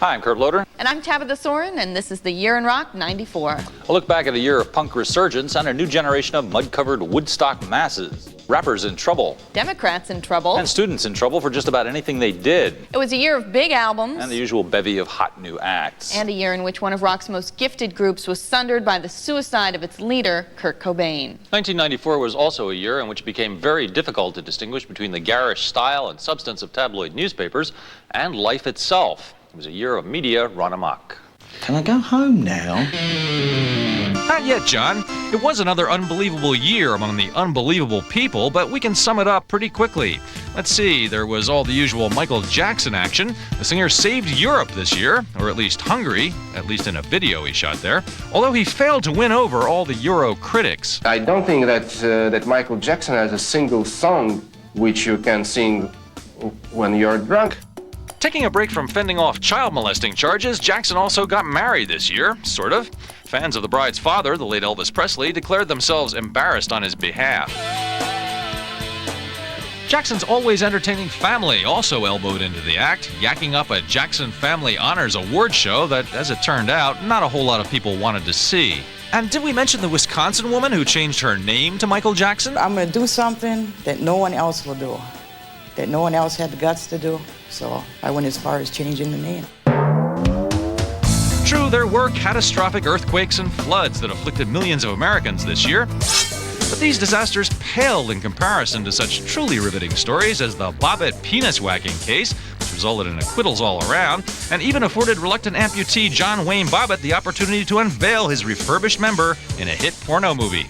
Hi, I'm Kurt Loder. And I'm Tabith Soren, and this is the Year in Rock 94. A look back at a year of punk resurgence and a new generation of mud-covered Woodstock masses. Rappers in trouble. Democrats in trouble. And students in trouble for just about anything they did. It was a year of big albums. And the usual bevy of hot new acts. And a year in which one of rock's most gifted groups was sundered by the suicide of its leader, Kurt Cobain. 1994 was also a year in which it became very difficult to distinguish between the garish style and substance of tabloid newspapers and life itself. It was a year of media run amok. Can I go home now? Not yet, John. It was another unbelievable year among the unbelievable people, but we can sum it up pretty quickly. Let's see, there was all the usual Michael Jackson action. The singer saved Europe this year, or at least Hungary, at least in a video he shot there, although he failed to win over all the Euro critics. I don't think that Michael Jackson has a single song which you can sing when you're drunk. Taking a break from fending off child molesting charges, Jackson also got married this year, sort of. Fans of the bride's father, the late Elvis Presley, declared themselves embarrassed on his behalf. Jackson's always entertaining family also elbowed into the act, yakking up a Jackson Family Honors Award show that, as it turned out, not a whole lot of people wanted to see. And did we mention the Wisconsin woman who changed her name to Michael Jackson? I'm going to do something that no one else will do, that no one else had the guts to do. So I went as far as changing the name. True, there were catastrophic earthquakes and floods that afflicted millions of Americans this year. But these disasters paled in comparison to such truly riveting stories as the Bobbitt penis whacking case, which resulted in acquittals all around, and even afforded reluctant amputee John Wayne Bobbitt the opportunity to unveil his refurbished member in a hit porno movie.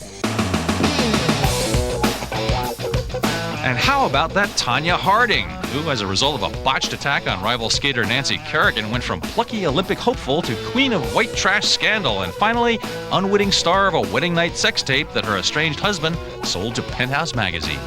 And how about that Tanya Harding, who, as a result of a botched attack on rival skater Nancy Kerrigan, went from plucky Olympic hopeful to queen of white trash scandal, and finally, unwitting star of a wedding night sex tape that her estranged husband sold to Penthouse magazine.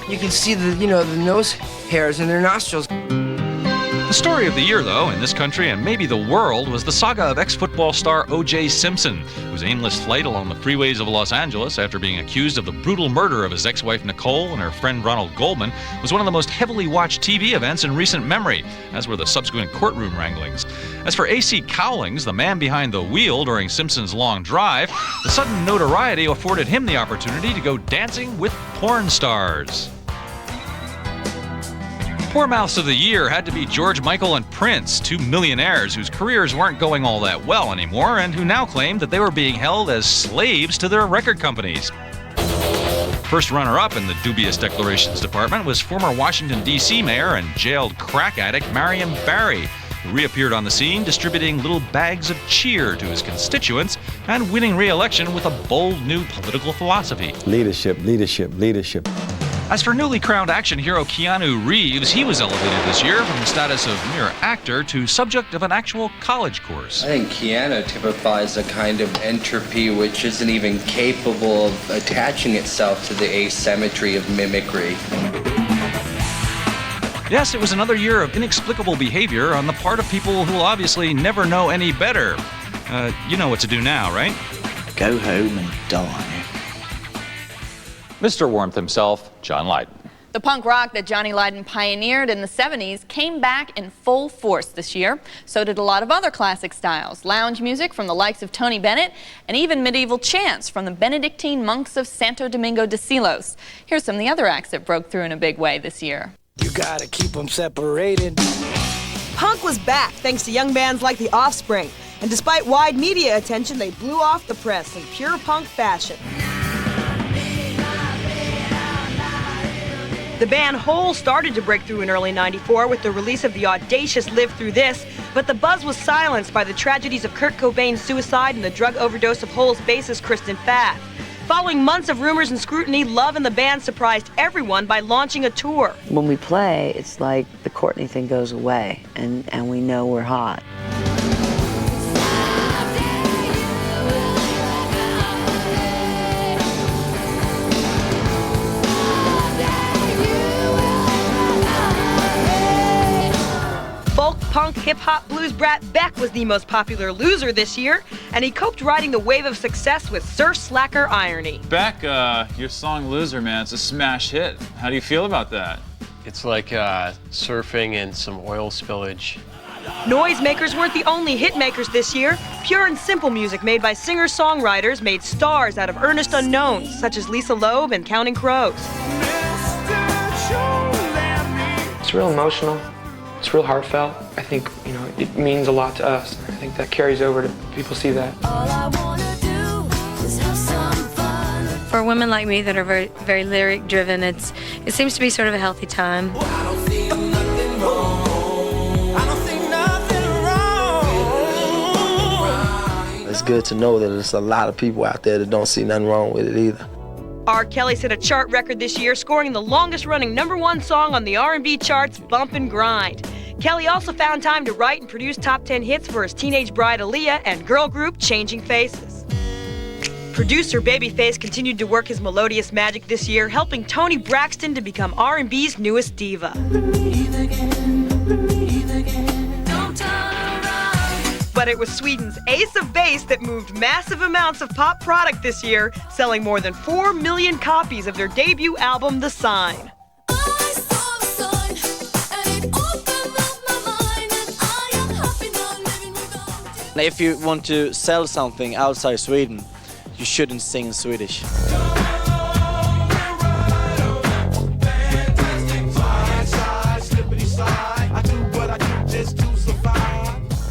You can see the nose hairs in their nostrils. The story of the year, though, in this country and maybe the world, was the saga of ex-football star O.J. Simpson, whose aimless flight along the freeways of Los Angeles after being accused of the brutal murder of his ex-wife Nicole and her friend Ronald Goldman was one of the most heavily watched TV events in recent memory, as were the subsequent courtroom wranglings. As for A.C. Cowlings, the man behind the wheel during Simpson's long drive, the sudden notoriety afforded him the opportunity to go dancing with porn stars. Poor mouths of the year had to be George Michael and Prince, two millionaires whose careers weren't going all that well anymore and who now claimed that they were being held as slaves to their record companies. First runner-up in the dubious declarations department was former Washington, D.C. mayor and jailed crack addict Marion Barry, who reappeared on the scene distributing little bags of cheer to his constituents and winning re-election with a bold new political philosophy. Leadership, leadership, leadership. As for newly crowned action hero Keanu Reeves, he was elevated this year from the status of mere actor to subject of an actual college course. I think Keanu typifies a kind of entropy which isn't even capable of attaching itself to the asymmetry of mimicry. Yes, it was another year of inexplicable behavior on the part of people who will obviously never know any better. You know what to do now, right? Go home and die. Mr. Warmth himself, John Lydon. The punk rock that Johnny Lydon pioneered in the 70s came back in full force this year. So did a lot of other classic styles, lounge music from the likes of Tony Bennett, and even medieval chants from the Benedictine monks of Santo Domingo de Silos. Here's some of the other acts that broke through in a big way this year. You gotta keep them separated. Punk was back thanks to young bands like The Offspring, and despite wide media attention, they blew off the press in pure punk fashion. The band Hole started to break through in early '94 with the release of the audacious Live Through This, but the buzz was silenced by the tragedies of Kurt Cobain's suicide and the drug overdose of Hole's bassist Kristen Pfaff. Following months of rumors and scrutiny, Love and the band surprised everyone by launching a tour. When we play, it's like the Courtney thing goes away, and we know we're hot. Punk, hip-hop, blues brat Beck was the most popular loser this year, and he coped riding the wave of success with surf slacker irony. Beck, your song Loser, man, it's a smash hit. How do you feel about that? It's like surfing and some oil spillage. Noisemakers weren't the only hit makers this year. Pure and simple music made by singer-songwriters made stars out of earnest unknowns, such as Lisa Loeb and Counting Crows. It's real emotional. It's real heartfelt. I think, it means a lot to us. I think that carries over to people see that. For women like me that are very, very lyric driven, it seems to be sort of a healthy time. It's good to know that there's a lot of people out there that don't see nothing wrong with it either. R. Kelly set a chart record this year, scoring the longest-running #1 song on the R&B charts, Bump and Grind. Kelly also found time to write and produce top 10 hits for his teenage bride Aaliyah and girl group Changing Faces. Producer Babyface continued to work his melodious magic this year, helping Toni Braxton to become R&B's newest diva. But it was Sweden's Ace of Base that moved massive amounts of pop product this year, selling more than 4 million copies of their debut album, The Sign. If you want to sell something outside Sweden, you shouldn't sing in Swedish.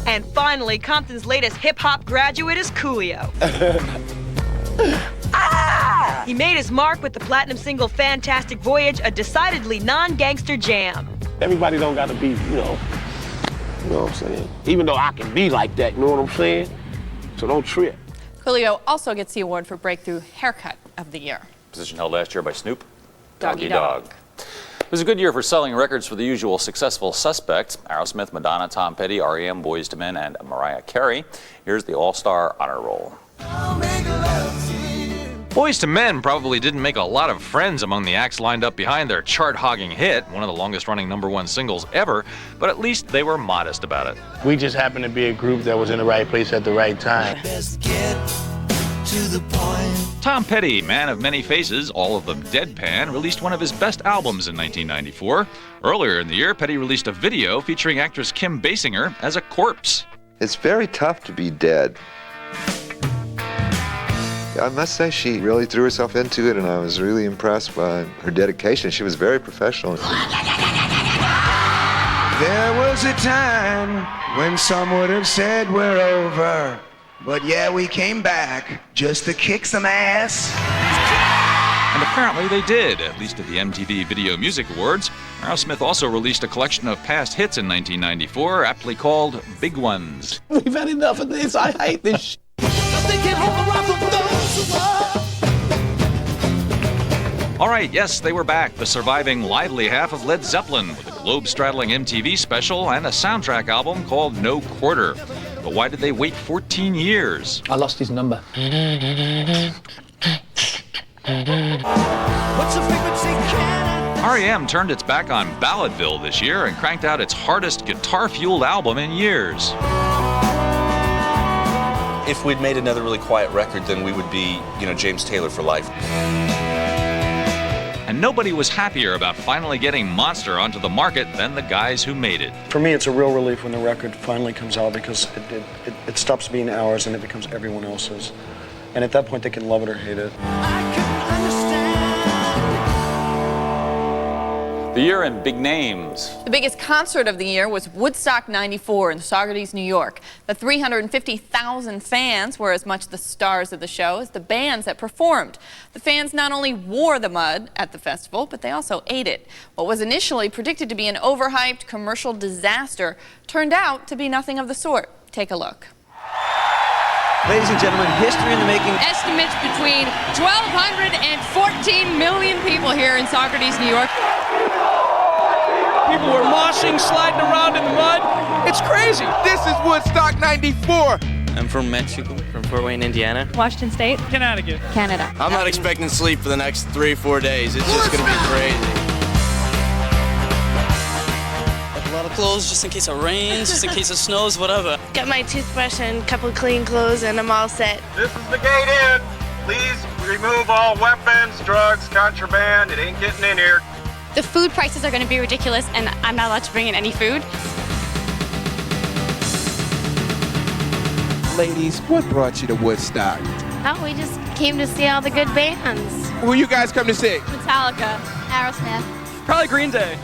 And finally, Compton's latest hip-hop graduate is Coolio. He made his mark with the platinum single Fantastic Voyage, a decidedly non-gangster jam. Everybody don't gotta be, you know what I'm saying? Even though I can be like that, you know what I'm saying? So don't trip. Coolio also gets the award for Breakthrough Haircut of the Year. Position held last year by Snoop Doggy Dog. It was a good year for selling records for the usual successful suspects: Aerosmith, Madonna, Tom Petty, R.E.M., Boyz II Men, and Mariah Carey. Here's the All-Star Honor Roll. Boyz II Men probably didn't make a lot of friends among the acts lined up behind their chart-hogging hit, one of the longest-running #1 singles ever, but at least they were modest about it. We just happened to be a group that was in the right place at the right time. Tom Petty, man of many faces, all of them deadpan, released one of his best albums in 1994. Earlier in the year, Petty released a video featuring actress Kim Basinger as a corpse. It's very tough to be dead. I must say she really threw herself into it, and I was really impressed by her dedication. She was very professional. There was a time when some would have said we're over, but yeah, we came back just to kick some ass. And apparently they did, at least at the MTV Video Music Awards. Aerosmith also released a collection of past hits in 1994, aptly called Big Ones. We've had enough of this. I hate this shit. All right, yes, they were back, the surviving lively half of Led Zeppelin, with a globe-straddling MTV special and a soundtrack album called No Quarter. But why did they wait 14 years? I lost his number. R.E.M. turned its back on Balladville this year and cranked out its hardest guitar-fueled album in years. If we'd made another really quiet record, then we would be, James Taylor for life. And nobody was happier about finally getting Monster onto the market than the guys who made it. For me, it's a real relief when the record finally comes out, because it stops being ours and it becomes everyone else's. And at that point, they can love it or hate it. The year in big names. The biggest concert of the year was Woodstock 94 in Saugerties, New York. The 350,000 fans were as much the stars of the show as the bands that performed. The fans not only wore the mud at the festival, but they also ate it. What was initially predicted to be an overhyped commercial disaster turned out to be nothing of the sort. Take a look. Ladies and gentlemen, history in the making. Estimates between 1,200 and 14 million people here in Saugerties, New York. People were moshing, sliding around in the mud. It's crazy. This is Woodstock 94. I'm from Mexico, from Fort Wayne, Indiana. Washington State. Connecticut. Canada. I'm not expecting sleep for the next 3-4 days. It's just gonna be crazy. A lot of clothes just in case it rains, just in case it snows, whatever. Got my toothbrush and a couple clean clothes and I'm all set. This is the gate in. Please remove all weapons, drugs, contraband. It ain't getting in here. The food prices are going to be ridiculous, and I'm not allowed to bring in any food. Ladies, what brought you to Woodstock? Oh, we just came to see all the good bands. Who you guys come to see? Metallica. Aerosmith. Probably Green Day.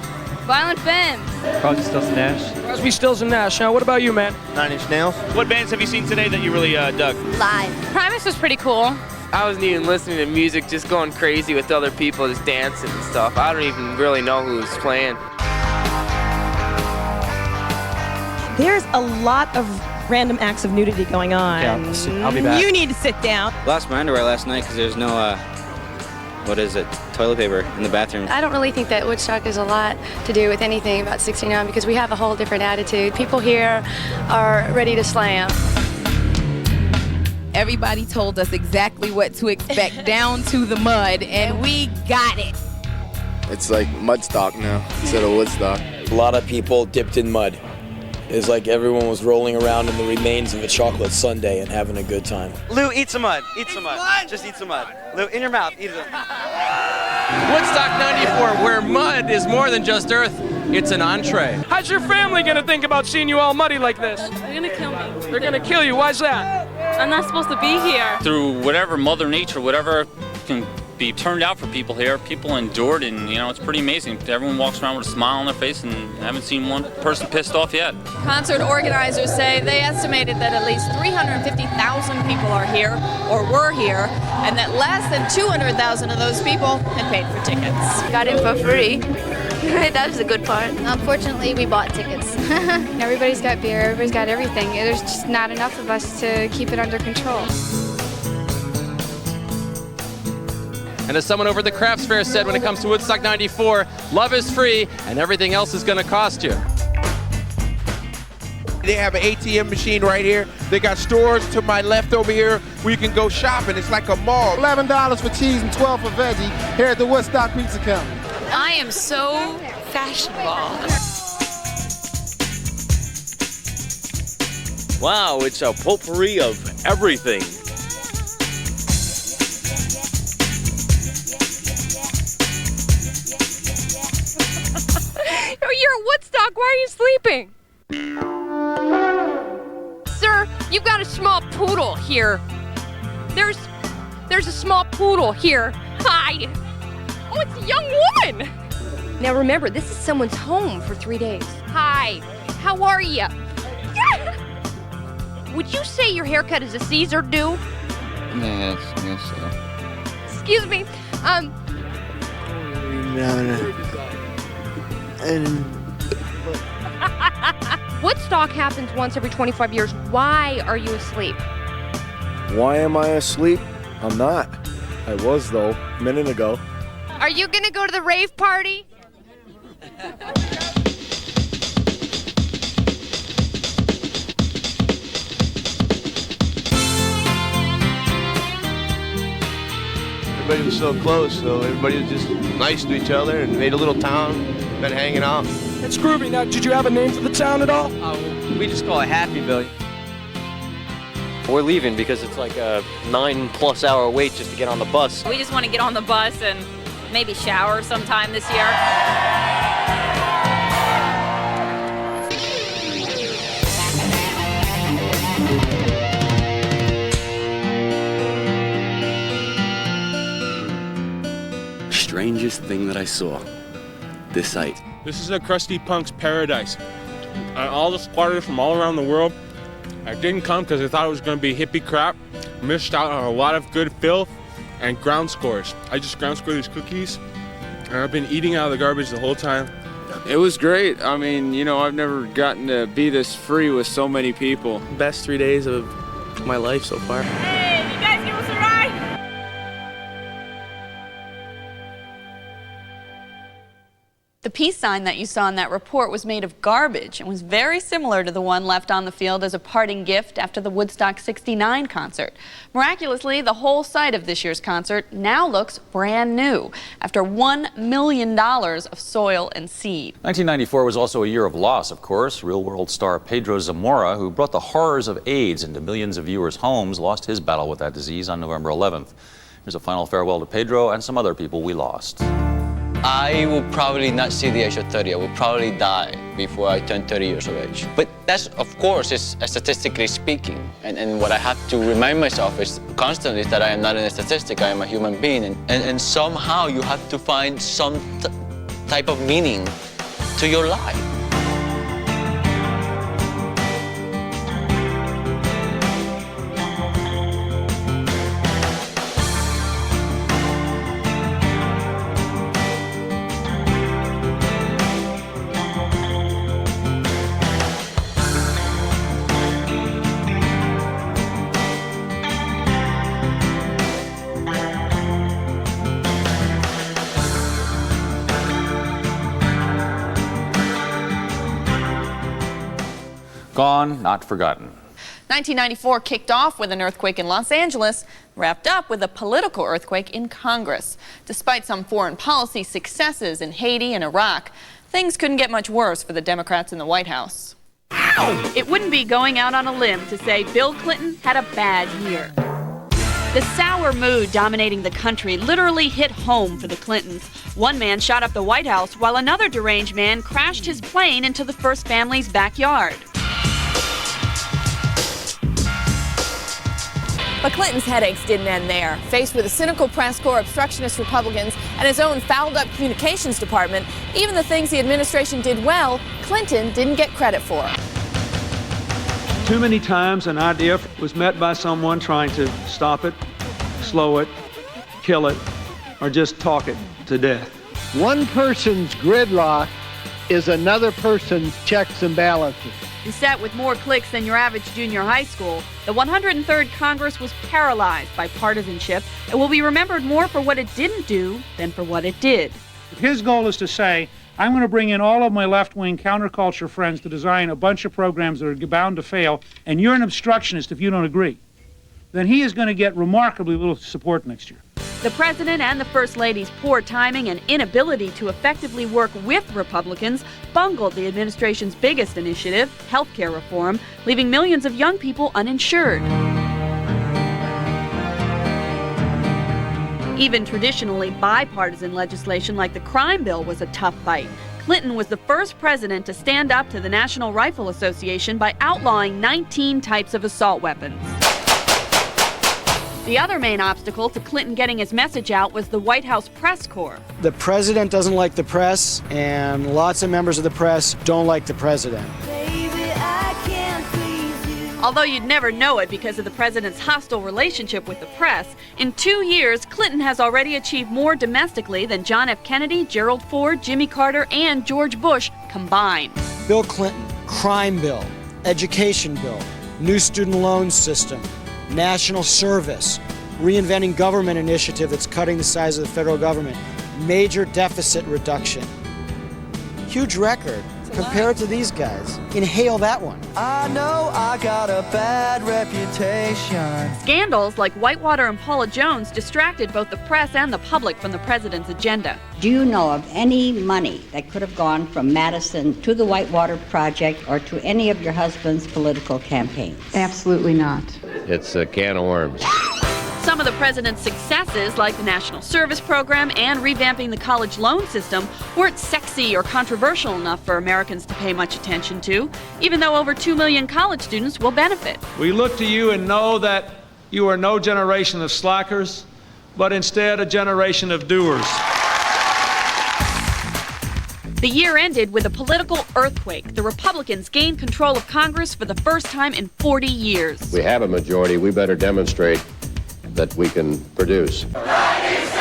Violent Femmes. Crosby, Stills, and Nash. Crosby, Stills, and Nash. Now, what about you, man? 9 Inch Nails. What bands have you seen today that you really dug? Live. Primus was pretty cool. I wasn't even listening to music, just going crazy with other people, just dancing and stuff. I don't even really know who was playing. There's a lot of random acts of nudity going on. Yeah, I'll be back. You need to sit down. Lost my underwear last night because there's no, toilet paper in the bathroom. I don't really think that Woodstock is a lot to do with anything about 69 because we have a whole different attitude. People here are ready to slam. Everybody told us exactly what to expect down to the mud, and we got it. It's like Mudstock now instead of Woodstock. A lot of people dipped in mud. It's like everyone was rolling around in the remains of a chocolate sundae and having a good time. Lou, eat some mud. Eat some mud. Just eat some mud. Lou, in your mouth. Eat it. Woodstock 94, where mud is more than just earth, it's an entree. How's your family gonna think about seeing you all muddy like this? They're gonna kill me. They're gonna kill you. Why's that? I'm not supposed to be here. Through whatever Mother Nature, whatever can be turned out for people here, people endured, and it's pretty amazing. Everyone walks around with a smile on their face, and I haven't seen one person pissed off yet. Concert organizers say they estimated that at least 350,000 people are here or were here, and that less than 200,000 of those people had paid for tickets. Got in for free. That was the good part. Unfortunately, we bought tickets. Everybody's got beer, everybody's got everything. There's just not enough of us to keep it under control. And as someone over at the Crafts Fair said, when it comes to Woodstock 94, love is free and everything else is gonna cost you. They have an ATM machine right here. They got stores to my left over here where you can go shopping. It's like a mall. $11 for cheese and $12 for veggie here at the Woodstock Pizza Company. I am so fashionable. Wow, it's a potpourri of everything. You're at Woodstock. Why are you sleeping? Sir, you've got a small poodle here. There's a small poodle here. Hi. Oh, it's a young woman. Now remember, this is someone's home for 3 days. Hi. How are you? Would you say your haircut is a Caesar do? Yes, so. Excuse me. Woodstock happens once every 25 years. Why are you asleep? Why am I asleep? I'm not. I was, though, a minute ago. Are you gonna go to the rave party? Everybody was so close, so everybody was just nice to each other and made a little town, been hanging out. It's groovy. Now, did you have a name for the town at all? We just call it Happyville. We're leaving because it's like a 9+ hour wait just to get on the bus. We just want to get on the bus and maybe shower sometime this year. Strangest thing that I saw. This site. This is a crusty punk's paradise. All the squatters from all around the world. I didn't come because I thought it was going to be hippie crap. Missed out on a lot of good filth and ground scores. I just ground scored these cookies, and I've been eating out of the garbage the whole time. It was great. I mean, I've never gotten to be this free with so many people. Best 3 days of my life so far. Hey, you guys give us a ride? The peace sign that you saw in that report was made of garbage and was very similar to the one left on the field as a parting gift after the Woodstock 69 concert. Miraculously, the whole site of this year's concert now looks brand new after $1 million of soil and seed. 1994 was also a year of loss, of course. Real-world star Pedro Zamora, who brought the horrors of AIDS into millions of viewers' homes, lost his battle with that disease on November 11th. Here's a final farewell to Pedro and some other people we lost. I will probably not see the age of 30. I will probably die before I turned 30 years of age. But that's, of course, is statistically speaking. And what I have to remind myself is constantly that I am not a statistic, I am a human being. And somehow you have to find some type of meaning to your life. Gone, not forgotten. 1994 kicked off with an earthquake in Los Angeles, wrapped up with a political earthquake in Congress. Despite some foreign policy successes in Haiti and Iraq, things couldn't get much worse for the Democrats in the White House. It wouldn't be going out on a limb to say Bill Clinton had a bad year. The sour mood dominating the country literally hit home for the Clintons. One man shot up the White House while another deranged man crashed his plane into the first family's backyard. But Clinton's headaches didn't end there. Faced with a cynical press corps, obstructionist Republicans, and his own fouled-up communications department, even the things the administration did well, Clinton didn't get credit for. Too many times an idea was met by someone trying to stop it, slow it, kill it, or just talk it to death. One person's gridlock is another person's checks and balances. Beset with more cliques than your average junior high school, the 103rd Congress was paralyzed by partisanship and will be remembered more for what it didn't do than for what it did. His goal is to say, I'm going to bring in all of my left-wing counterculture friends to design a bunch of programs that are bound to fail, and you're an obstructionist if you don't agree. Then he is going to get remarkably little support next year. The president and the first lady's poor timing and inability to effectively work with Republicans bungled the administration's biggest initiative, health care reform, leaving millions of young people uninsured. Even traditionally bipartisan legislation like the crime bill was a tough fight. Clinton was the first president to stand up to the National Rifle Association by outlawing 19 types of assault weapons. The other main obstacle to Clinton getting his message out was the White House press corps. The president doesn't like the press, and lots of members of the press don't like the president. Although you'd never know it because of the president's hostile relationship with the press, in 2 years, Clinton has already achieved more domestically than John F. Kennedy, Gerald Ford, Jimmy Carter, and George Bush combined. Bill Clinton, crime bill, education bill, new student loan system, national service, reinventing government initiative that's cutting the size of the federal government, major deficit reduction. Huge record compared to these guys. Inhale that one. I know I got a bad reputation. Scandals like Whitewater and Paula Jones distracted both the press and the public from the president's agenda. Do you know of any money that could have gone from Madison to the Whitewater Project or to any of your husband's political campaigns? Absolutely not. It's a can of worms. Some of the president's successes, like the National Service Program and revamping the college loan system, weren't sexy or controversial enough for Americans to pay much attention to, even though over 2 million college students will benefit. We look to you and know that you are no generation of slackers, but instead a generation of doers. The year ended with a political earthquake. The Republicans gained control of Congress for the first time in 40 years. We have a majority. We better demonstrate that we can produce. 96,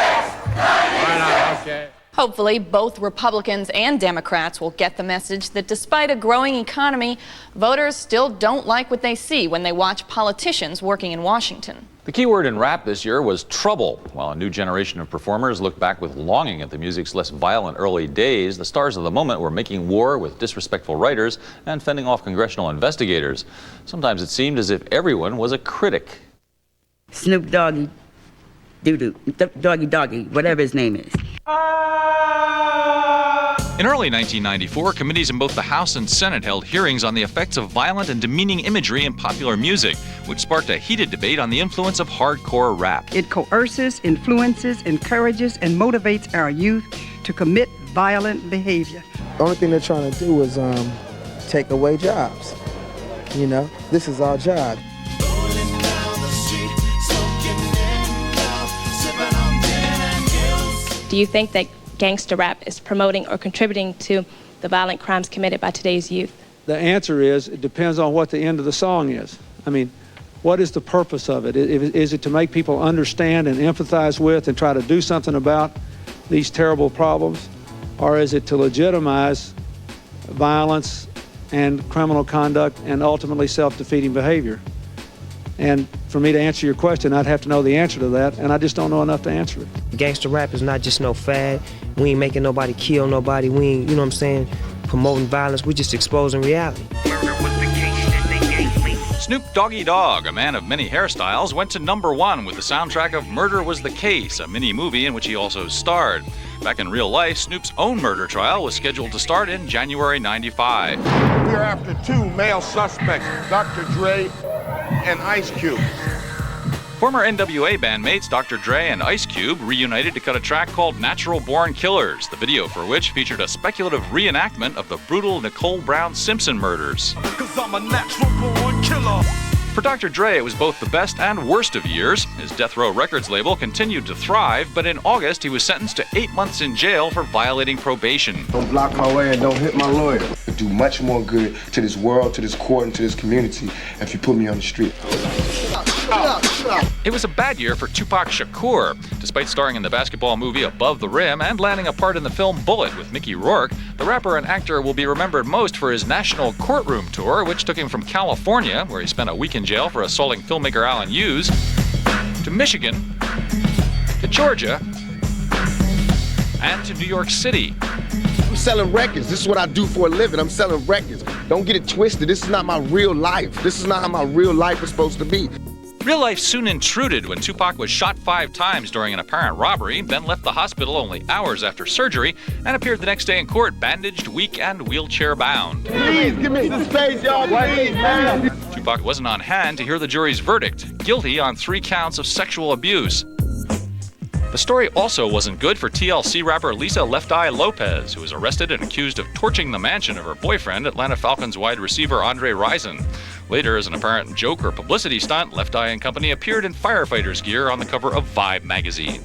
96. Okay. Hopefully, both Republicans and Democrats will get the message that despite a growing economy, voters still don't like what they see when they watch politicians working in Washington. The key word in rap this year was trouble. While a new generation of performers look back with longing at the music's less violent early days, the stars of the moment were making war with disrespectful writers and fending off congressional investigators. Sometimes it seemed as if everyone was a critic. Snoop Doggy, Doo-Doo, Doggy Doggy, whatever his name is. In early 1994, committees in both the House and Senate held hearings on the effects of violent and demeaning imagery in popular music, which sparked a heated debate on the influence of hardcore rap. It coerces, influences, encourages, and motivates our youth to commit violent behavior. The only thing they're trying to do is take away jobs. You know, this is our job. Do you think that gangster rap is promoting or contributing to the violent crimes committed by today's youth? The answer is, it depends on what the end of the song is. I mean, what is the purpose of it? Is it to make people understand and empathize with and try to do something about these terrible problems? Or is it to legitimize violence and criminal conduct and ultimately self-defeating behavior? And for me to answer your question, I'd have to know the answer to that, and I just don't know enough to answer it. Gangster rap is not just no fad. We ain't making nobody kill nobody. We ain't, you know what I'm saying, promoting violence. We just exposing reality. Snoop Doggy Dogg, a man of many hairstyles, went to #1 with the soundtrack of Murder Was the Case, a mini-movie in which he also starred. Back in real life, Snoop's own murder trial was scheduled to start in January '95. We are after 2 male suspects, Dr. Dre and Ice Cube. Former NWA bandmates Dr. Dre and Ice Cube reunited to cut a track called Natural Born Killers, the video for which featured a speculative reenactment of the brutal Nicole Brown Simpson murders. 'Cause I'm a natural born killer. For Dr. Dre, it was both the best and worst of years. His Death Row Records label continued to thrive, but in August he was sentenced to 8 months in jail for violating probation. Don't block my way and don't hit my lawyer. It'd do much more good to this world, to this court, and to this community if you put me on the street. It was a bad year for Tupac Shakur. Despite starring in the basketball movie Above the Rim and landing a part in the film Bullet with Mickey Rourke, the rapper and actor will be remembered most for his national courtroom tour, which took him from California, where he spent a week in jail for assaulting filmmaker Alan Hughes, to Michigan, to Georgia, and to New York City. I'm selling records. This is what I do for a living. I'm selling records. Don't get it twisted. This is not my real life. This is not how my real life is supposed to be. Real life soon intruded when Tupac was shot 5 times during an apparent robbery, then left the hospital only hours after surgery, and appeared the next day in court bandaged, weak, and wheelchair-bound. Please, give me some space, y'all. Please, man. Tupac wasn't on hand to hear the jury's verdict, guilty on 3 counts of sexual abuse. The story also wasn't good for TLC rapper Lisa Left Eye Lopez, who was arrested and accused of torching the mansion of her boyfriend, Atlanta Falcons wide receiver Andre Rison. Later, as an apparent joke or publicity stunt, Left Eye and Company appeared in firefighter's gear on the cover of Vibe magazine.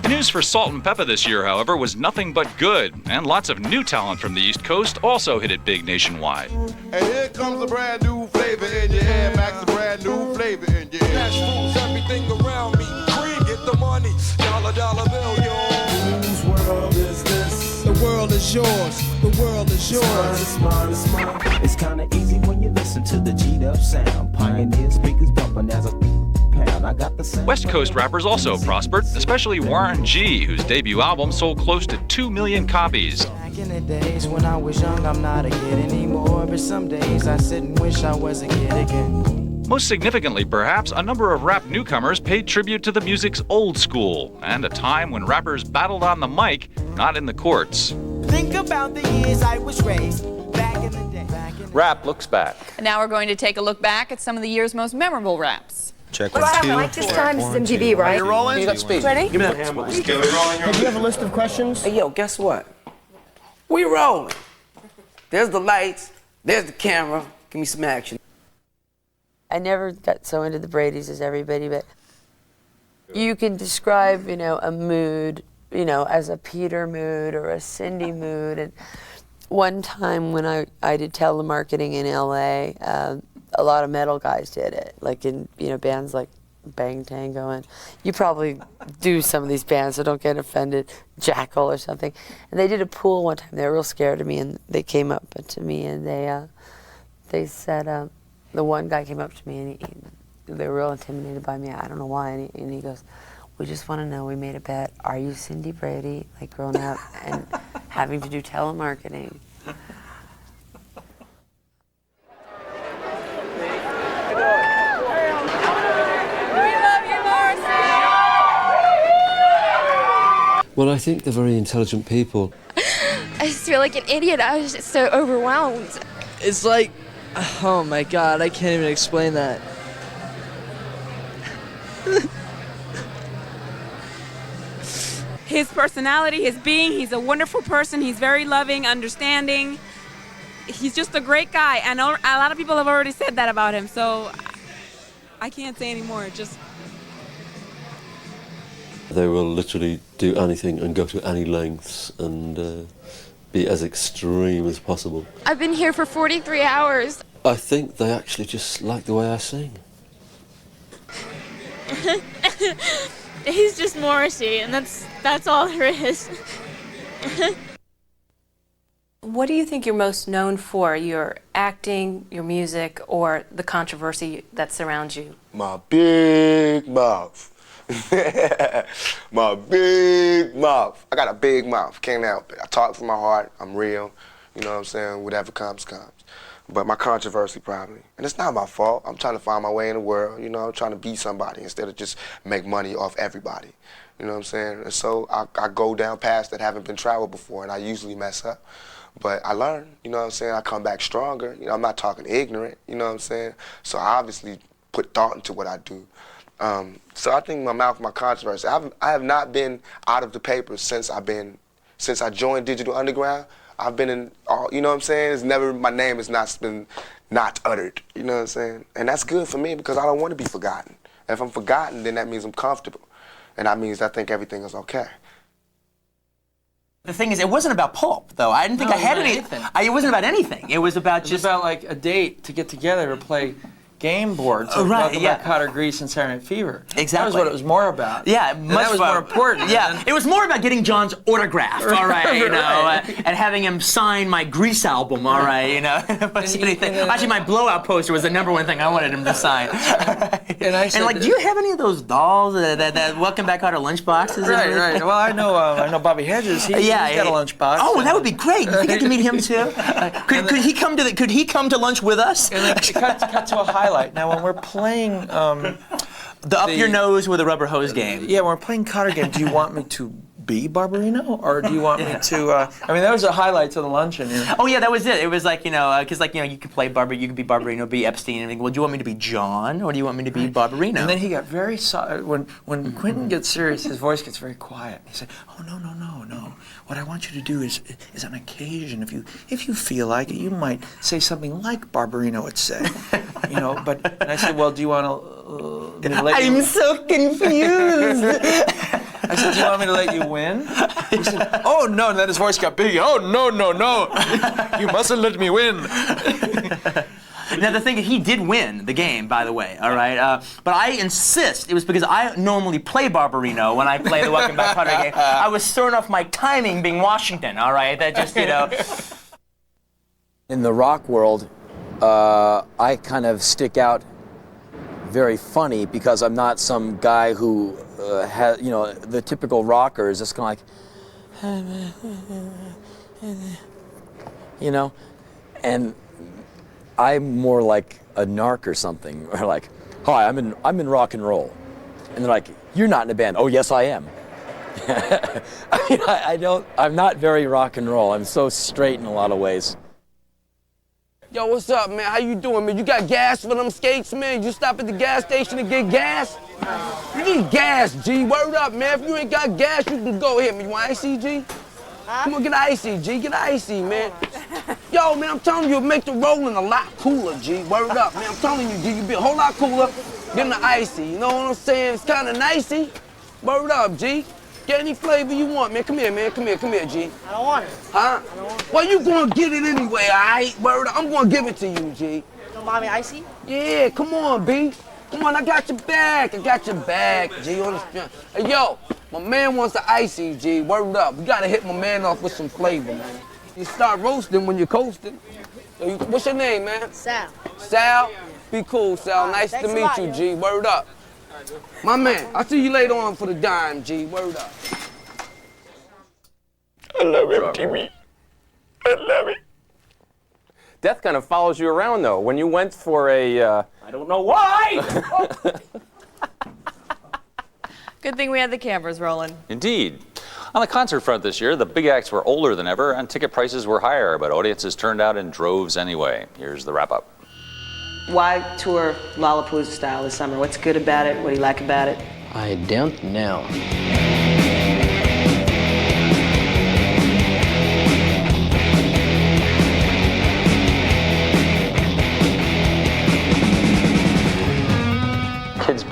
News for Salt and Peppa this year, however, was nothing but good, and lots of new talent from the East Coast also hit it big nationwide. And here comes a brand new flavor in your Air Max, a brand new flavor in your Air. Cash rules everything around me. Green, get the money. Dollar bill, yo. Whose world is this? The world is yours. The world is yours. Smart. It's kinda easy when you listen to the G'd up sound. Pioneer speakers bumping as a pound. I got the sound. West Coast rappers also prospered, especially Warren G, whose debut album sold close to 2 million copies. Back in the days when I was young, I'm not a kid anymore. But some days I sit and wish I was a kid again. Most significantly, perhaps, a number of rap newcomers paid tribute to the music's old school, and a time when rappers battled on the mic, not in the courts. Think about the years I was raised back in the day. Rap looks back. And now we're going to take a look back at some of the year's most memorable raps. Check What's happening? Like this time, it's MTV, right? You're rolling? You got speed. Ready? Give me that hammer. Hey, do you have a list of questions? Hey, yo, guess what? We rolling. There's the lights. There's the camera. Give me some action. I never got so into the Bradys as everybody, but you can describe, a mood, as a Peter mood or a Cindy mood. And one time when I did telemarketing in LA, a lot of metal guys did it, like in bands like Bang Tango, and you probably do some of these bands, so don't get offended, Jackal or something. And they did a pool one time. They were real scared of me, and they came up to me and they said, the one guy came up to me and they were real intimidated by me. I don't know why, and he goes, "We just want to know. We made a bet. Are you Cindy Brady, like growing up and having to do telemarketing?" Well, I think they're very intelligent people. I just feel like an idiot. I was just so overwhelmed. It's like, oh my God, I can't even explain that. his personality, his being. He's a wonderful person. He's very loving, understanding. He's just a great guy, and a lot of people have already said that about him, so I can't say anymore. They will literally do anything and go to any lengths and be as extreme as possible. I've been here for 43 hours. I think they actually just like the way I sing. He's just Morrissey, and that's all there is. What do you think you're most known for? Your acting, your music, or the controversy that surrounds you? My big mouth. My big mouth. I got a big mouth. Can't help it. I talk from my heart. I'm real. You know what I'm saying? Whatever comes, comes. But my controversy probably. And it's not my fault. I'm trying to find my way in the world. You know, I'm trying to be somebody instead of just make money off everybody. You know what I'm saying? And so I go down paths that haven't been traveled before, and I usually mess up. But I learn, you know what I'm saying? I come back stronger. You know, I'm not talking ignorant, you know what I'm saying? So I obviously put thought into what I do. So I think my mouth, my controversy. I have not been out of the papers since I joined Digital Underground. I've been in all, you know what I'm saying? It's never, my name has not been not uttered, you know what I'm saying? And that's good for me because I don't want to be forgotten. And if I'm forgotten, then that means I'm comfortable. And that means I think everything is okay. The thing is, it wasn't about pulp, though. I didn't think I had anything. It wasn't about anything. It was about just... It was about, like, a date to get together to play game boards. Welcome Back, Cotter, Grease, and Saturday Night Fever. Exactly. That was what it was more about. Yeah, and that was more important. Yeah, it was more about getting John's autograph, all right, you know, and having him sign my Grease album, all right, you know. Actually, my Blowout poster was the #1 thing I wanted him to sign. And like, do you have any of those dolls, that Welcome Back, Cotter lunchboxes? Right. Well, I know Bobby Hedges. He's got a lunchbox. Oh, that would be great. You think I can meet him too? Could he come to lunch with us? And then cut to a highlight. Now, when we're playing the up your nose with a rubber hose game. Yeah, when we're playing Cotter game, do you want me to be Barbarino, or do you want me to? I mean, that was the highlights of the luncheon. You know? Oh yeah, that was it. It was like, you know, because like, you know, you could play you could be Barbarino, be Epstein, and well, do you want me to be John, or do you want me to be Barbarino? And then he got very when Quentin gets serious, his voice gets very quiet. He said, "Oh no. What I want you to do is on occasion, if you feel like it, you might say something like Barbarino would say, you know." But and I said, "Well, do you want to?" I'm so confused. I said, "Do you want me to let you win?" He said, "Oh no!" And then his voice got big. "Oh no! You mustn't let me win." Now the thing is, he did win the game, by the way. All right, but I insist it was because I normally play Barbarino when I play the Welcome Back Cotter game. I was thrown off my timing being Washington. All right, that just, you know. In the rock world, I kind of stick out very funny because I'm not some guy who has, you know, the typical rocker is just kind of like, you know, and I'm more like a narc or something, or like, "Hi, I'm in rock and roll," and they're like, "You're not in a band." "Oh, yes, I am." I mean, I'm not very rock and roll. I'm so straight in a lot of ways. Yo, what's up, man? How you doing, man? You got gas for them skates, man? You stop at the gas station and get gas? You need gas, G. Word up, man. If you ain't got gas, you can go ahead, man. You want icy, G? Come on, get icy, G. Get icy, man. Yo, man, I'm telling you, it'll make the rolling a lot cooler, G. Word up, man. I'm telling you, G. You'll be a whole lot cooler getting the icy. You know what I'm saying? It's kind of nicey. Word up, G. Get any flavor you want, man. Come here, man. Come here, G. I don't want it. Huh? I don't want it. Well, you gonna get it anyway, all right? Word up. I'm gonna give it to you, G. You don't buy me icy? Yeah, come on, B. Come on, I got your back. G. You understand? Hey, yo, my man wants the icy, G. Word up. We gotta hit my man off with some flavor, man. You start roasting when you're coasting. What's your name, man? Sal. Sal? Be cool, Sal. Nice to meet you, G. Word up. My man, I'll see you later on for the dime, G. Word up. I love MTV. I love it. Death kind of follows you around, though. When you went for a... I don't know why! Good thing we had the cameras rolling. Indeed. On the concert front this year, the big acts were older than ever and ticket prices were higher, but audiences turned out in droves anyway. Here's the wrap-up. Why tour Lollapalooza style this summer? What's good about it? What do you like about it? I don't know.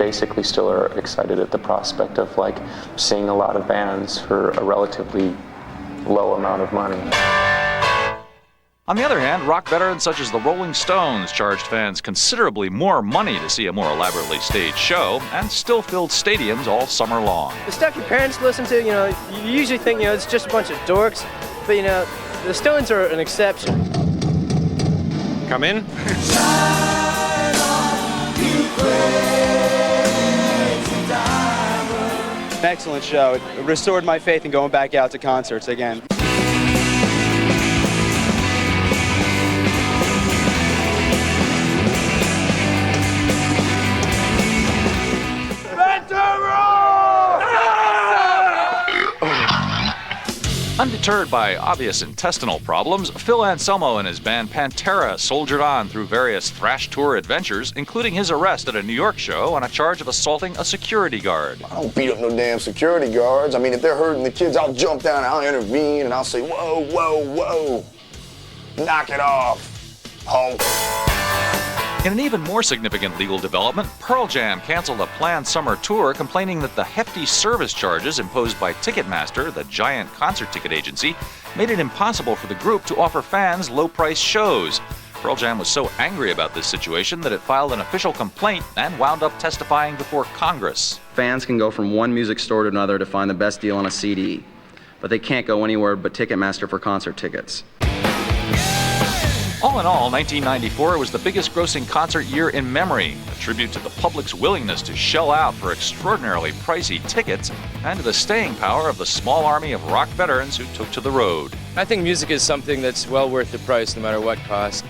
basically still are excited at the prospect of like seeing a lot of bands for a relatively low amount of money. On the other hand, rock veterans such as the Rolling Stones charged fans considerably more money to see a more elaborately staged show and still filled stadiums all summer long. The stuff your parents listen to, you usually think, it's just a bunch of dorks, but the Stones are an exception. Come in. Excellent show. It restored my faith in going back out to concerts again. Undeterred by obvious intestinal problems, Phil Anselmo and his band Pantera soldiered on through various thrash tour adventures, including his arrest at a New York show on a charge of assaulting a security guard. I don't beat up no damn security guards. I mean, if they're hurting the kids, I'll jump down, I'll intervene, and I'll say, whoa, whoa, whoa. Knock it off, Hulk. In an even more significant legal development, Pearl Jam canceled a planned summer tour, complaining that the hefty service charges imposed by Ticketmaster, the giant concert ticket agency, made it impossible for the group to offer fans low-priced shows. Pearl Jam was so angry about this situation that it filed an official complaint and wound up testifying before Congress. Fans can go from one music store to another to find the best deal on a CD, but they can't go anywhere but Ticketmaster for concert tickets. All in all, 1994 was the biggest grossing concert year in memory, a tribute to the public's willingness to shell out for extraordinarily pricey tickets and to the staying power of the small army of rock veterans who took to the road. I think music is something that's well worth the price no matter what cost.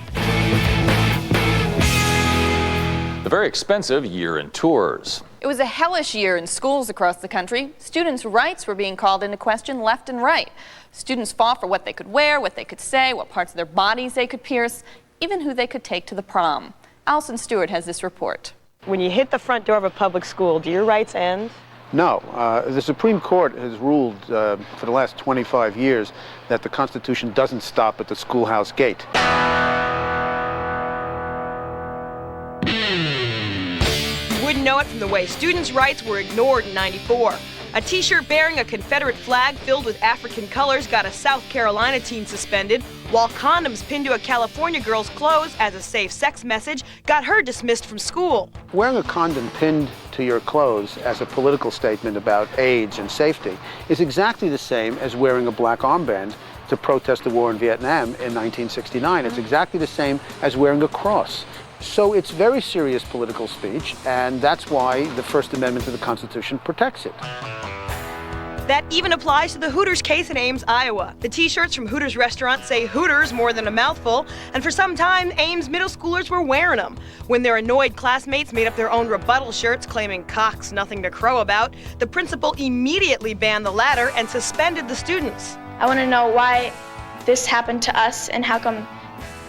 The very expensive year in tours. It was a hellish year in schools across the country. Students' rights were being called into question left and right. Students fought for what they could wear, what they could say, what parts of their bodies they could pierce, even who they could take to the prom. Allison Stewart has this report. When you hit the front door of a public school, do your rights end? No. The Supreme Court has ruled for the last 25 years that the Constitution doesn't stop at the schoolhouse gate. You wouldn't know it from the way students' rights were ignored in '94. A t-shirt bearing a Confederate flag filled with African colors got a South Carolina teen suspended, while condoms pinned to a California girl's clothes as a safe sex message got her dismissed from school. Wearing a condom pinned to your clothes as a political statement about AIDS and safety is exactly the same as wearing a black armband to protest the war in Vietnam in 1969. It's exactly the same as wearing a cross. So it's very serious political speech, and that's why the First Amendment to the Constitution protects it. That even applies to the Hooters case in Ames, Iowa. The t-shirts from Hooters restaurant say Hooters more than a mouthful, and for some time, Ames middle schoolers were wearing them. When their annoyed classmates made up their own rebuttal shirts claiming cock's nothing to crow about, the principal immediately banned the latter and suspended the students. I want to know why this happened to us and how come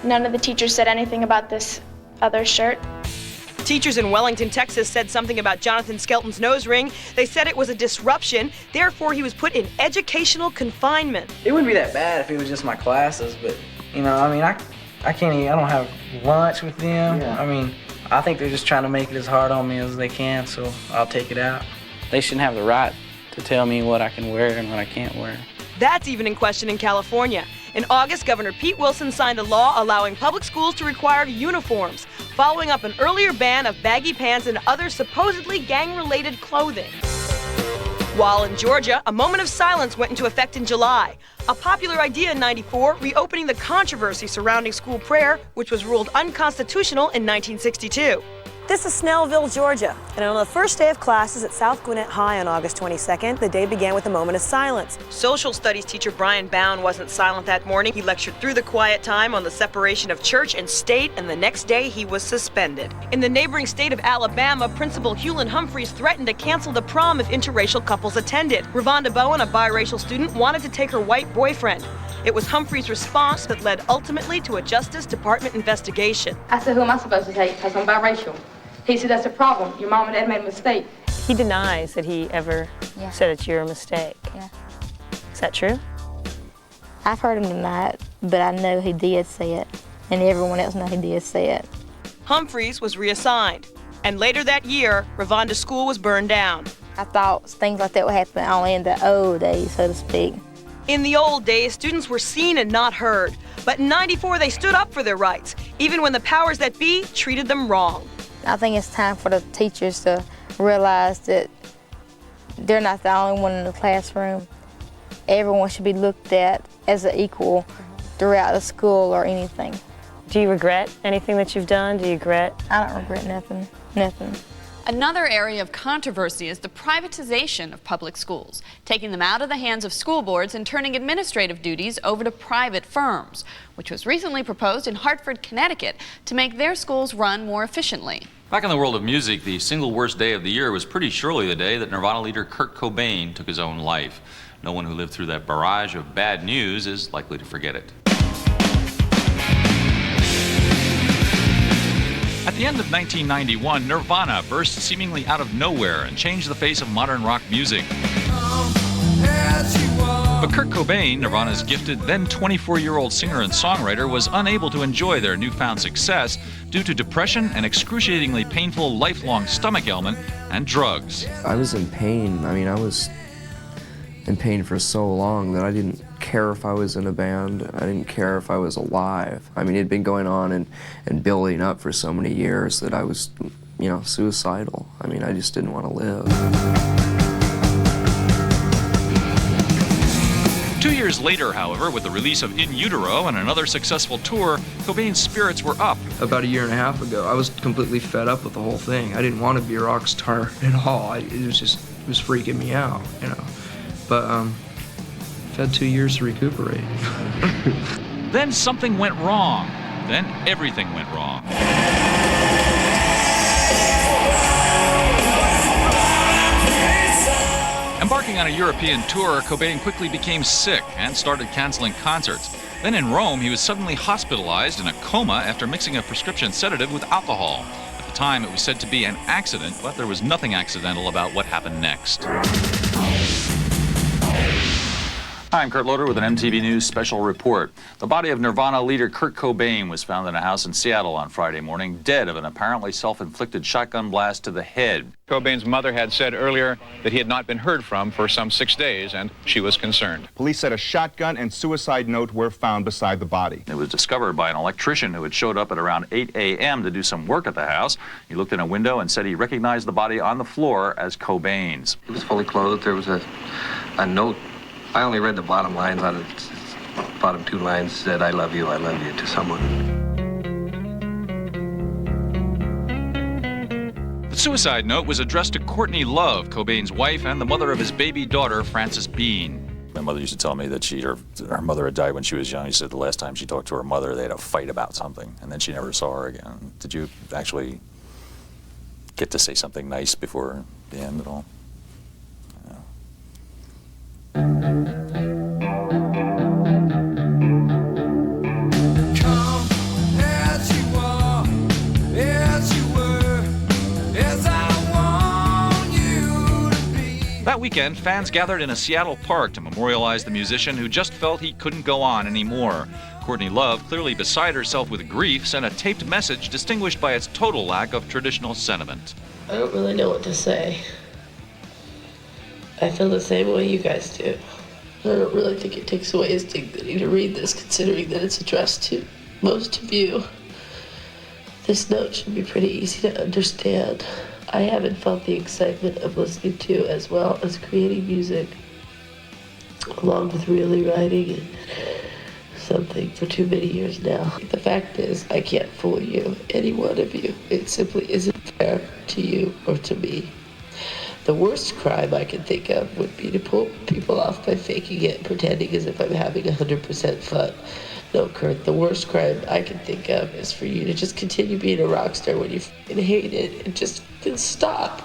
none of the teachers said anything about this other shirt. Teachers in Wellington, Texas said something about Jonathan Skelton's nose ring. They said it was a disruption, therefore he was put in educational confinement. It wouldn't be that bad if it was just my classes, but I can't eat, I don't have lunch with them. Yeah. I think they're just trying to make it as hard on me as they can, so I'll take it out. They shouldn't have the right to tell me what I can wear and what I can't wear. That's even in question in California. In August, Governor Pete Wilson signed a law allowing public schools to require uniforms, following up an earlier ban of baggy pants and other supposedly gang-related clothing. While in Georgia, a moment of silence went into effect in July. A popular idea in '94, reopening the controversy surrounding school prayer, which was ruled unconstitutional in 1962. This is Snellville, Georgia, and on the first day of classes at South Gwinnett High on August 22nd, the day began with a moment of silence. Social studies teacher Brian Bound wasn't silent that morning. He lectured through the quiet time on the separation of church and state, and the next day he was suspended. In the neighboring state of Alabama, Principal Hewlin Humphreys threatened to cancel the prom if interracial couples attended. Ravonda Bowen, a biracial student, wanted to take her white boyfriend. It was Humphreys' response that led ultimately to a Justice Department investigation. I said, who am I supposed to take? Because I'm biracial. He said, that's a problem. Your mom and dad made a mistake. He denies that he ever said it's your mistake. Yeah. Is that true? I've heard him deny it, but I know he did say it, and everyone else knows he did say it. Humphreys was reassigned. And later that year, Ravonda's school was burned down. I thought things like that would happen only in the old days, so to speak. In the old days, students were seen and not heard. But in '94, they stood up for their rights, even when the powers that be treated them wrong. I think it's time for the teachers to realize that they're not the only one in the classroom. Everyone should be looked at as an equal throughout the school or anything. Do you regret anything that you've done? Do you regret? I don't regret nothing, nothing. Another area of controversy is the privatization of public schools, taking them out of the hands of school boards and turning administrative duties over to private firms, which was recently proposed in Hartford, Connecticut, to make their schools run more efficiently. Back in the world of music, the single worst day of the year was pretty surely the day that Nirvana leader Kurt Cobain took his own life. No one who lived through that barrage of bad news is likely to forget it. At the end of 1991, Nirvana burst seemingly out of nowhere and changed the face of modern rock music. But Kurt Cobain, Nirvana's gifted, then 24-year-old singer and songwriter, was unable to enjoy their newfound success due to depression, an excruciatingly painful lifelong stomach ailment, and drugs. I was in pain. I mean, I was in pain for so long that I didn't care if I was in a band. I didn't care if I was alive. I mean, it had been going on and building up for so many years that I was, you know, suicidal. I mean, I just didn't want to live. 2 years later, however, with the release of In Utero and another successful tour, Cobain's spirits were up. About a year and a half ago, I was completely fed up with the whole thing. I didn't want to be a rock star at all. It was freaking me out, you know. But I've had 2 years to recuperate. Then something went wrong. Then everything went wrong. Embarking on a European tour, Cobain quickly became sick and started canceling concerts. Then in Rome, he was suddenly hospitalized in a coma after mixing a prescription sedative with alcohol. At the time, it was said to be an accident, but there was nothing accidental about what happened next. Hi, I'm Kurt Loder with an MTV News special report. The body of Nirvana leader Kurt Cobain was found in a house in Seattle on Friday morning, dead of an apparently self-inflicted shotgun blast to the head. Cobain's mother had said earlier that he had not been heard from for some 6 days, and she was concerned. Police said a shotgun and suicide note were found beside the body. It was discovered by an electrician who had showed up at around 8 a.m. to do some work at the house. He looked in a window and said he recognized the body on the floor as Cobain's. He was fully clothed. There was a note. I only read the bottom lines on it. Bottom 2 lines said, I love you, to someone. The suicide note was addressed to Courtney Love, Cobain's wife and the mother of his baby daughter, Frances Bean. My mother used to tell me that her mother had died when she was young. She said the last time she talked to her mother, they had a fight about something, and then she never saw her again. Did you actually get to say something nice before the end at all? That weekend, fans gathered in a Seattle park to memorialize the musician who just felt he couldn't go on anymore. Courtney Love, clearly beside herself with grief, sent a taped message distinguished by its total lack of traditional sentiment. I don't really know what to say. I feel the same way you guys do. I don't really think it takes away his dignity to read this, considering that it's addressed to most of you. This note should be pretty easy to understand. I haven't felt the excitement of listening to as well as creating music, along with really writing something for too many years now. The fact is, I can't fool you, any one of you. It simply isn't fair to you or to me. The worst crime I can think of would be to pull people off by faking it and pretending as if I'm having 100% fun. No, Kurt, the worst crime I can think of is for you to just continue being a rock star when you f***ing hate it and just stop.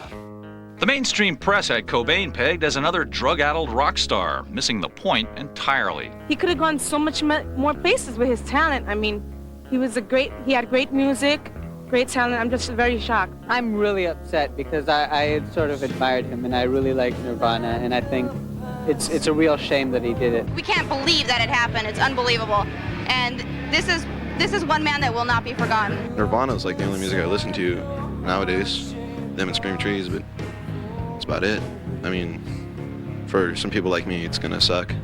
The mainstream press had Cobain pegged as another drug-addled rock star, missing the point entirely. He could have gone so much more places with his talent. I mean, he had great music, great talent. I'm just very shocked. I'm really upset because I had sort of admired him and I really like Nirvana, and I think it's a real shame that he did it. We can't believe that it happened. It's unbelievable. And this is one man that will not be forgotten. Nirvana is like the only music I listen to nowadays, them and Scream Trees, but that's about it. I mean, for some people like me, it's gonna suck.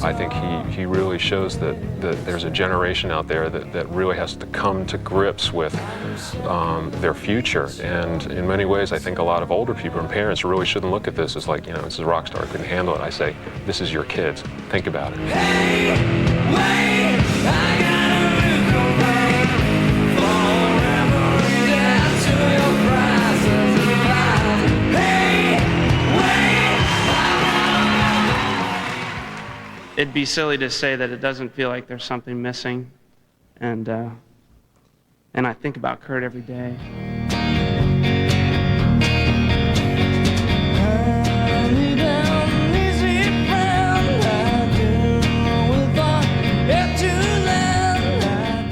I think he really shows that there's a generation out there that really has to come to grips with their future. And in many ways, I think a lot of older people and parents really shouldn't look at this as like, you know, this is a rock star, couldn't handle it. I say, this is your kids. Think about it. It'd be silly to say that it doesn't feel like there's something missing, and I think about Kurt every day.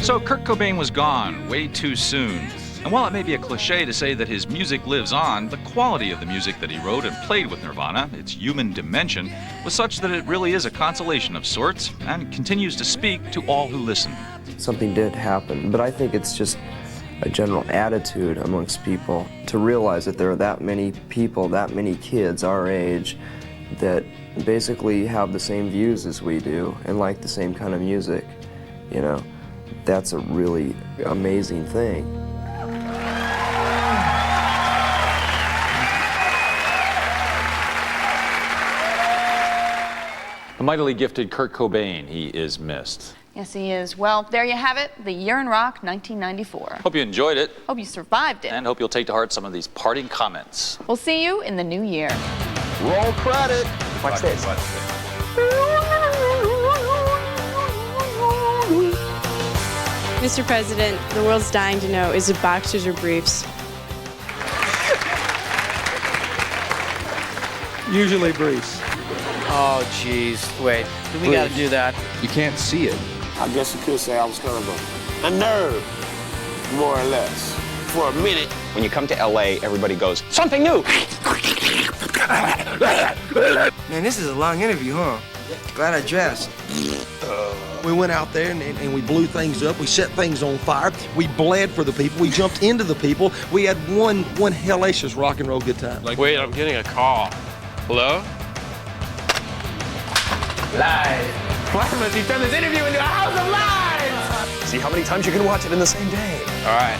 So Kurt Cobain was gone way too soon. And while it may be a cliche to say that his music lives on, the quality of the music that he wrote and played with Nirvana, its human dimension, was such that it really is a consolation of sorts and continues to speak to all who listen. Something did happen, but I think it's just a general attitude amongst people to realize that there are that many people, that many kids our age, that basically have the same views as we do and like the same kind of music. You know, that's a really amazing thing. The mightily gifted Kurt Cobain, he is missed. Yes, he is. Well, there you have it, the Year in Rock 1994. Hope you enjoyed it. Hope you survived it. And hope you'll take to heart some of these parting comments. We'll see you in the new year. Roll credit. Watch this. Mr. President, the world's dying to know, is it boxers or briefs? Usually briefs. Oh, jeez. Wait, we got to do that. You can't see it. I guess you could say I was kind of a nerd, more or less, for a minute. When you come to LA, everybody goes, something new! Man, this is a long interview, huh? Glad I dressed. We went out there and we blew things up. We set things on fire. We bled for the people. We jumped into the people. We had one hellacious rock and roll good time. Wait, I'm getting a call. Hello? Live. Why must he turn this interview into a house of lies? See how many times you can watch it in the same day. All right.